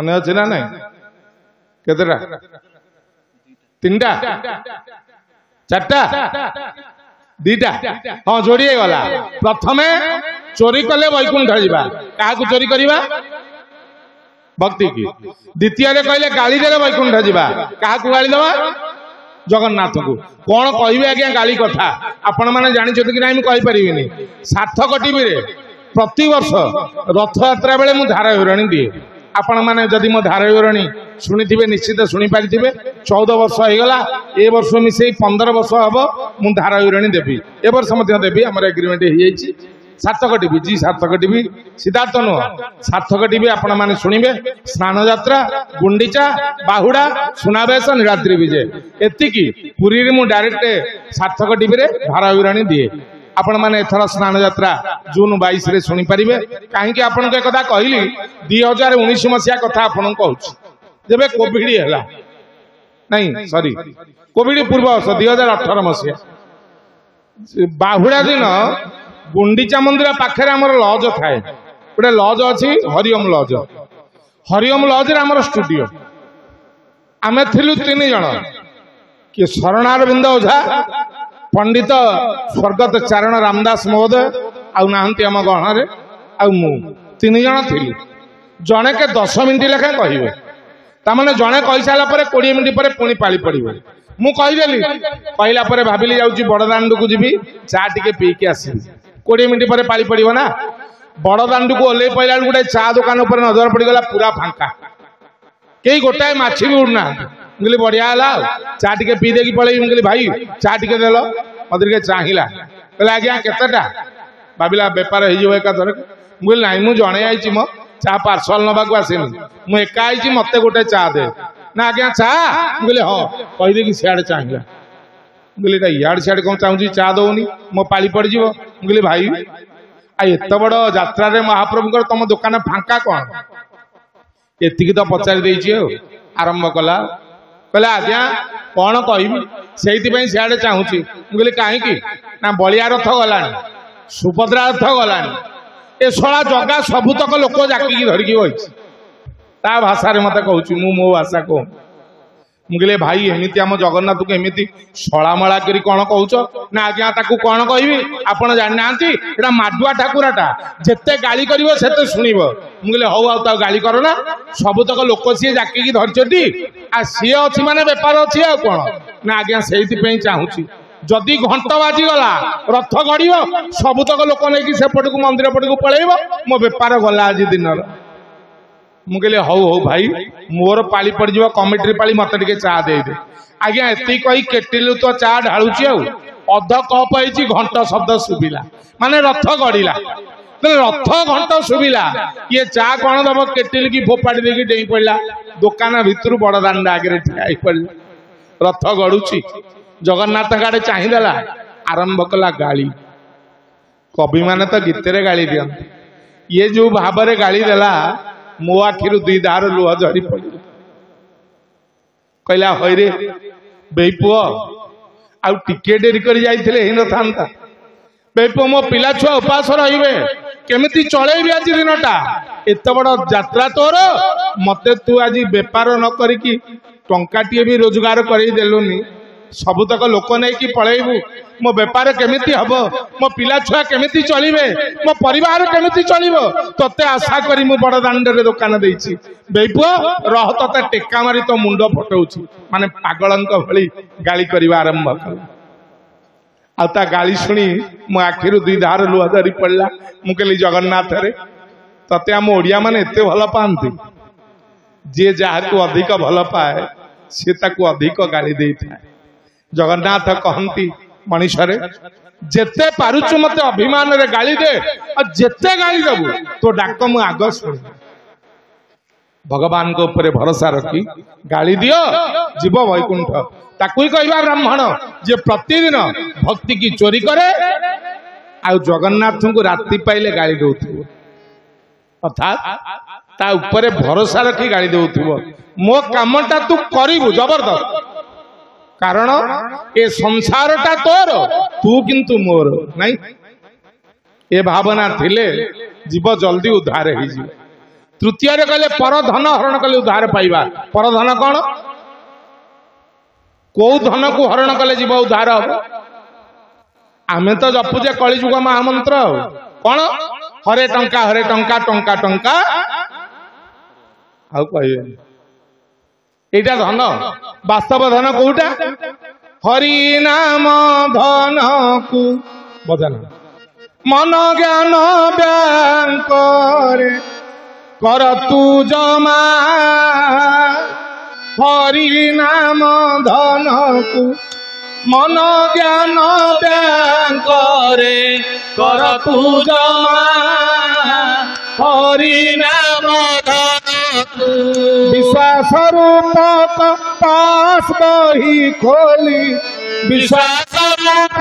मन अच्छे ना नहीं केतटा 3टा 4टा 2टा हाँ जोड़ी गला प्रथमे चोरी कले वैकुंठ जावा क्या चोरी करवा भक्ति की द्वितीय कहले गाली देले वैकुंठ जावा क्या गाली दवा जगन्नाथ को कौन कहे आज्ञा गाली कथा आपण मैंने जानते कि ना मुझे सार्थक टीवी रे प्रति वर्ष रथ यात्रा बेले मु धारा विवरणी दिए आपण मैंने जदि मो धारा विवरणी शुणी निश्चित शुणी पारि 14 वर्ष होगा ए वर्ष मिसे 15 वर्ष हम मु धारा विवरणी देवी ए वर्ष देवी आम एग्रीमेंट हो सार्थक टीवी जी सार्थक टीवी सिद्धार्थ नुह सार्थक टीवी आपण मैंने शुणिबे स्नान यात्रा गुंडीचा बाहुड़ा सुनावेश नीलाद्री विजय एतिकी पुरी मु डायरेक्ट सार्थक टीवी रे धारा विवरणी दिए आपण मैंने एथर स्नान यात्रा जून 22 रे शुणी पारिबे कहीं आपण के कथा कहली 2019 मसिया कथा आपण कहूँ जब कोविड है नहीं सॉरी कोविड पूर्व वर्ष 2018 मसिया बाहुड़ा दिन गुंडीचा मंदिर पाखे आमर लज थाए गोटे लज अच्छी हरिओम लज आमर स्टूडियो आम थिलु 3 जन कि शरणारविंद ओझा पंडित स्वर्गत चारण रामदास महोदय आउ नाहंती आम गहण मु 3 जन थिलु जने के 10 मिनिट लेखा कहे ताने जड़े कही सारापर 20 मिनिट पर पुणी पाली पड़ो मु कहीदेली कहला भाविली जाऊँगी बड़दाण्ड को जी चा टे पीकी आसबि 20 मिनिट पर पाली पड़ो ना बड़दाण्ड को ओल्ले पड़ा गोटे चा दुकान पर नजर पड़गला पूरा फांका कई गोटाए माछी भी उड़ना मुझे बढ़िया है चा टे पी देकी पलैबी मुझे भाई चा टे देल मत चाहिला कहले आज्ञा केतेटा भाविला बेपार हो एकाथर मुझे ना मुझे जड़े आई मो चा पार्सल नवाक आसनी मुझे एका आई मत गोटे चा दे ना आज्ञा चा मुझे हाँ कहीदे सियाड़े चाहिला मुझे इाड़ सियाड़ कौन चाहूँगी चा दौनी मो पाली पड़ मुझे भाई एत बड़ यात्रा महाप्रभु तुम दुकान फांका कौन एति तो पचारि आरंभ कला कहला आज्ञा कौन कहबी से सियाड़े चाहूँगी मुझे कहीं ना बलिया रथ गला सुभद्रा रथ गला ए शला जगह सबुतक लोक जाकी धरिकी बही ता भाषा मत कहूँ मो भाषा कहूँ मुझे भाई एमती आम जगन्नाथ को एमती शलामला करी कौन कहूच ना आज्ञा ताकू कौन कहबी आपण जाना एटा माडुआ ठाकुराटा जेते गाली करिवो सेते सुनिबो मुझे हौ आ गाली कर ना सबुतक लोक सी जाकी धरती आ सी अच्छी माने बेपार अच्छी आ कौन ना आज्ञा से चाहूँगी जदि घंट बाजीगला रथ गड़ सबुतक लोक नहीं सेपट को मंदिर पट को पलैब मो बेपार गला आज दिन मुझे हौ हौ भाई मोर पाली पड़ जा कमिटी पाली मत चा दे दे आज्ञा एति कही केटिलु तो चा ढालुची अध कप हो घंट शब्द शुभिला माने रथ गड़िला रथ घंट शुभिला ये चा कौन दब केटिल की फोपाड़ी देकी डेई पड़ा दुकान भितर बड़दाण्ड आगे ठिया पड़ा रथ गड़ुची जगन्नाथ गाड़े चाहिदेला आरंभ कला गाली कवि माने तो गीत गाली दियंती ये जो भाव में गाली देला मो आखिर 2 धार लुह झरी पड़ कहला हईरे बेपुओ आउ टिके डेरी कर जाइथिले ही न थांता बेपुओ मो पिला छुआ उपास रहिबे केमिति चलेबी आज दिनटा एत बड़ यात्रा तोर मते तू आज बेपार न करिकी टंकाटिए भी रोजगार करई देलुनी सबुतक लोक नहीं पलैबू मो बेपार केमिति हम मो पिला छुआ केमिति चलिबे मो परिवार केमिति चलिबो तते आशा करी मु बड़ दाण्ड रे दुकान देछि बेपुओ रह तते टेका मारी तो मुंड फटौछि माने पागलंक भली गाली करबा आरंभ कला आ ता गाली सुनी मो आखिरु 2 धार लुह धरी पड़ला मु कहली जगन्नाथ रे तते हम ओडिया माने एते भल पांती जे जाहाकू अधिक भल पाए से ताकू अधिक गाली देइथा जगन्नाथ कहती मनीषरे जेते पारुचु मते अभिमान रे गाली दे और जेते गाली देबू तो डाक मु आग सुन भगवान को ऊपर भरोसा रखी गाली दियो जीव वैकुंठ ताकुई कहबा ब्राह्मण जे प्रतिदिन भक्ति की चोरी करे आ जगन्नाथ को राति पाइले गाली दउथु अर्थात ता ऊपर भरोसा रखी गाली दउथु मो कामटा तू करिवु जबरदस्त कारण ए संसारटा तोर तू किंतु मोर नहीं ए भावना थिले जीव जल्दी उद्धार हो तृतीय कहले पर धन हरण कले उद्धार पाइबा पर धन कौन कौ धन को हरण कले जीव उद्धार हम आमे तो जपुजे कलिजुग महामंत्र कौन हरे टंका टंका टंका आउ कहिए एटा धन वास्तव धन कोटा हरि नाम धन को बदन मन ज्ञान बैंक कर तू जमा हरि नाम धन को मन ज्ञान बैंक कर तू जमा हरि नाम विश्वास रूप पास बही खोली विश्वास रूप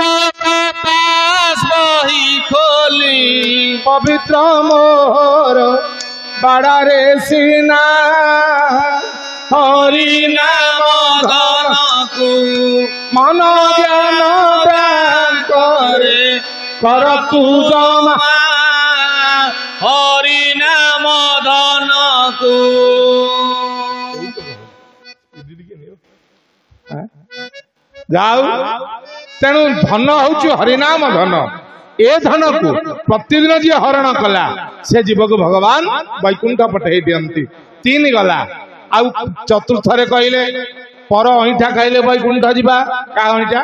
पास बही खोली पवित्र मोर बाड़ारे सीना हरि नाम धन को मन ज्ञान बैंक कर तू जमा हरि नाम धन को जाऊ तेणु धन हूँ हरिनाम धन ए धन को प्रतिदिन जी हरण कला से जीव को भगवान वैकुंठ पठे दियंती तीन गला आउ चतुर्थ रे कहले पर अईठा खाइले वैकुंठ जीवा का अईठा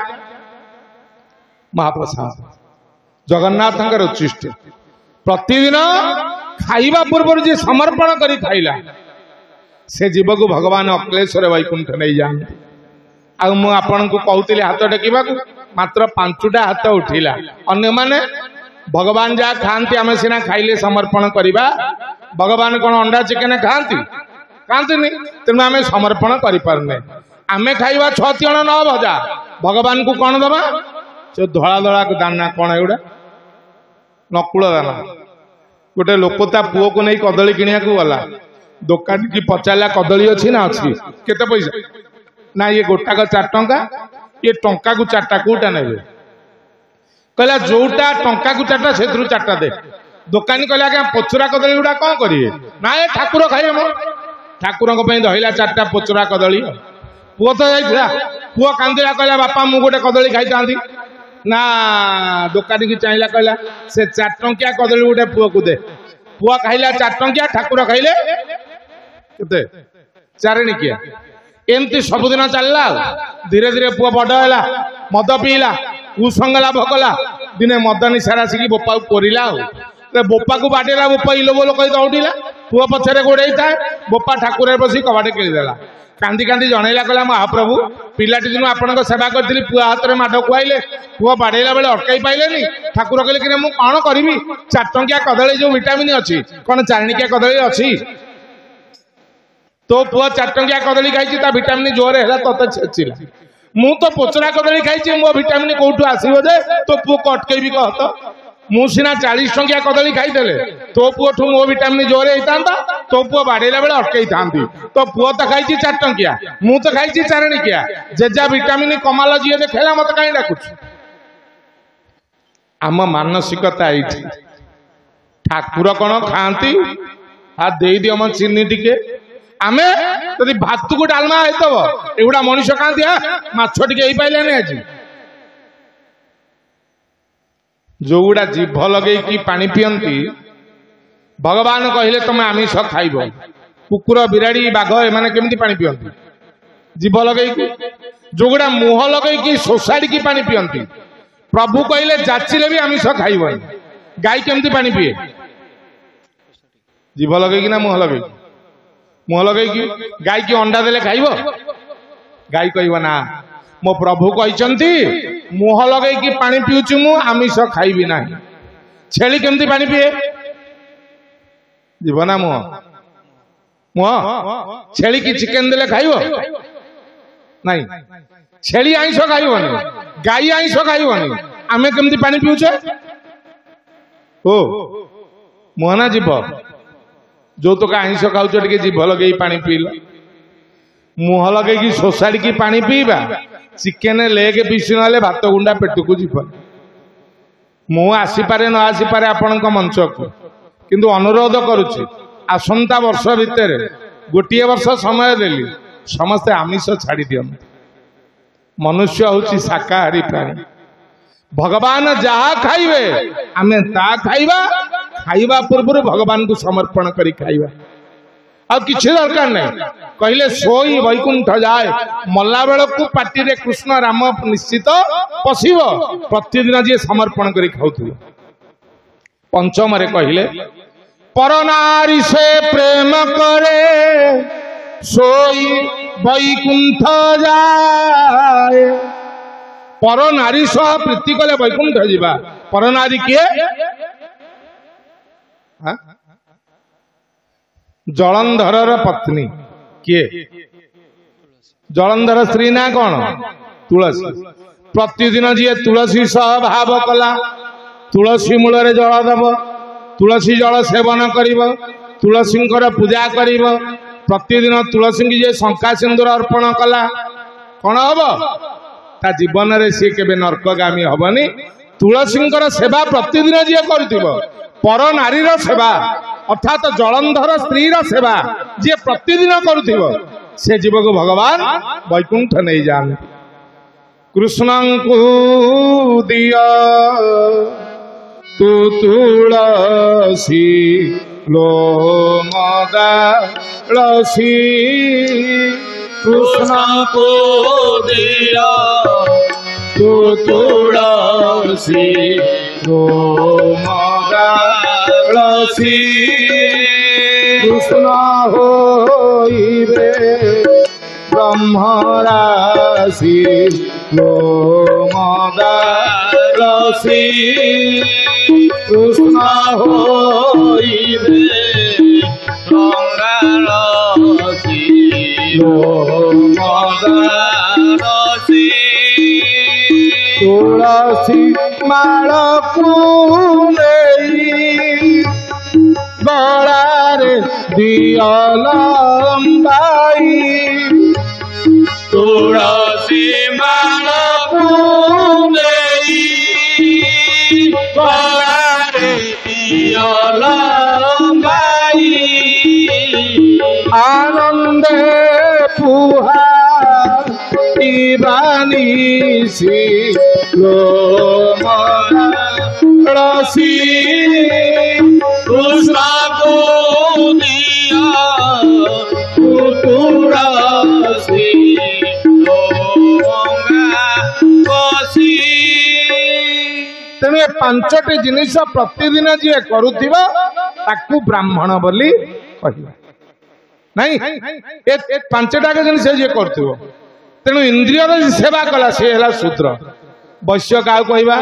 महाप्रसाद जगन्नाथ उच्छिष्ट प्रतिदिन खाइबा पूर्व जी समर्पण करी खाइला से जीव को भगवान अक्लेश्वर वैकुंठ नहीं जाते आ मु आपन को कहूली हाथ टेकवा मात्र 5टा हाथ उठिला अन्य माने भगवान जहाँ खाती आम सीना खाइले समर्पण करवा भगवान कौन अंडा चिकेन खाती खाती तेणु आम समर्पण करें आम खाइबा 6 तिण 9 भजा भगवान को कौन दबा जो धला धला दाना कौन एगुड़ा नकुल दाना गोटे लोक ता पुओ को नहीं कदली किनिया को गला दुकान की पचारा कदली अच्छी ना अच्छी केते पैसा ना ये गोटा का 4 टंका ये टंका को 4टा कोटा ने कहला जोटा टंका को 4टा से 4टा दे दुकानी कहला क्या पोचरा कदली गुड़ा कौन करिए ना ये ठाकुर खाइए मो ठाकुर दहिला 4टा पोचरा कदली पुओ तो जाइला पुओ कांदिला कहला बापा मु गोटे कदली खाई थांती ना दुकानी की चाहिला कहला से 4 टंकिया कदली गोटे पुओ को दे पुआ खाइला 4 टंकिया ठाकुर खाइले केते 4 निकिया एमती सबुदिन चलला धीरे धीरे पुआ बड़ है मद पीला कुसंग लाभ कला दिने मद निशा आसिक बोपा कोरिला बोपा को बाटेला बोपा इलो बोलो कही दौड़िला पुआ पछरे गोड़े था बोपा ठाकुर बस कबाटे खेलीदेला कांदी कांदी जनइला कहला महाप्रभु पिलाटी दिन आपण सेवा करी पुआ हाथ में माड़ खुआइले पुआ बाड़ेला बेले अटकई पाइले ठाकुर कहले कि मुझे कौन करी 4 टंकिया कदली जो विटामिन अच्छी कौन 4 टंकिया कदली अच्छी तो पुआ 4 टंकिया कदली खाई विटामिन जोर है तोते छेचिला मु तो पोचरा कदली खाई मो विटामिन कौटू आसो जे तो पुओ को अटकई कह तो मु सिना 40 टंकिया कदली खाई तो पुओ ठू मो विटामिन जोर होता तो पुओ बाड़ेला बेले अटकई था तो पुओ तो खाई 4 टंकिया मु तो खाई 4 टंकिया जेजा विटामिन कमाल जी देखेला मत कहीं डाकुछ आम मानसिकता ये ठाकुर कौन खाती आ दे दियो मन चीनी टिके आमे तदी भात को डालमा हेतब एगुड़ा मनुष्य खाती माछ टिके ही पाइले आज जो गुड़ा जीभ लगे कि पानी पियंती भगवान कहले तुम आमिष खाइब कुकुर बिराड़ी बाघ एमाने केमती पानी पियंती जीभ लगे जो गुड़ा मुह लगे कि सोसाड़ी की पानी पियंती प्रभु कहले जाचिले भी आमिष खाइबनी गाय केमती पानी पिए जीभ लगे ना मुह लगे मुह लगे गाय की अंडा देले खाइब गाय कहब ना मो प्रभु कहते मुह लगे कि पानी पिउछु मु आमिष खाइबी ना छेली केमती पानी पिए जीव ना मुह मुह छेली की चिकेन देले खाइब नहीं छेली आइंष खाइबनी गाय आइंष खाइबनी आमे केमती पानी पिउछे ओ मुह ना जीव जो तो आइंष खाऊच टे जीभ लगे पानी पील मुह लगे कि सोसाड़ी की पानी पीवा चिकेन लेग पीस ना भात गुंडा पेट को जीव मु आसीपे न आसीपे आपण मंच को किंतु अनुरोध करुच्ची आसंता वर्ष भितर गोटे वर्ष समय देली समस्ते आमिष छाड़ी दियंतु मनुष्य हूँ शाकाहारी प्राणी भगवान जहा खाइबे आमे ता खाइबा खाइबा पूर्व भगवान को समर्पण करी खाइबा आ किछि दरकार नहीं कहले सोई वैकुंठ जाए मल्ला बेल को पार्टी रे कृष्ण राम निश्चित पशिब प्रतिदिन जी समर्पण करी खाउथु पंचम रे कहले पर नारी से प्रेम करे सोई वैकुंठ जाए पर नारी सह प्रीति कले वैकुंठ जीवा पर नारी किए जलंधर पत्नी किए जलंधर स्त्री ना कौन तुलसी प्रतिदिन जी तुलसी सह भाव कला तुलसी मूल जल दब तुलसी जल सेवन करिब तुलसी पूजा करिब प्रतिदिन तुलसी की जे शंका सिंदूर अर्पण कला कौन हम ता जीवन रे सी केबे नरकगामी हबनी तुलसी सेवा प्रतिदिन जी करुथिबो पर नारी सेवा अर्थात जलंधर स्त्री सेवा जी प्रतिदिन करुथिबो से जीव को भगवान वैकुंठ नहीं जान कृष्ण को दिया तू तुलसी लो मदालसी कृष्ण को दिया तू तुलसी लो मदालसी कृष्ण होइबे ब्रह्मराशि लो मदालसी कृष्ण होइबे ब्रह्मराशि लो मदालसी तुलसी माल गलारे दियलंबाई तुलसी माल गलारे दियलंबाई आनंदे पुहा बानीसी लो मदालसी कृष्ण को दिया तुलसी लो मदालसी तेने पांचटी जिनिस प्रतिदिन जी करुथिबा ताकू ब्राह्मण बोली कहिबा नहीं एक पांचटा के जिनिस जे करथिबो तेणु इंद्रिय सेवा कला सी है शूद्र वैश्य क्या कहवा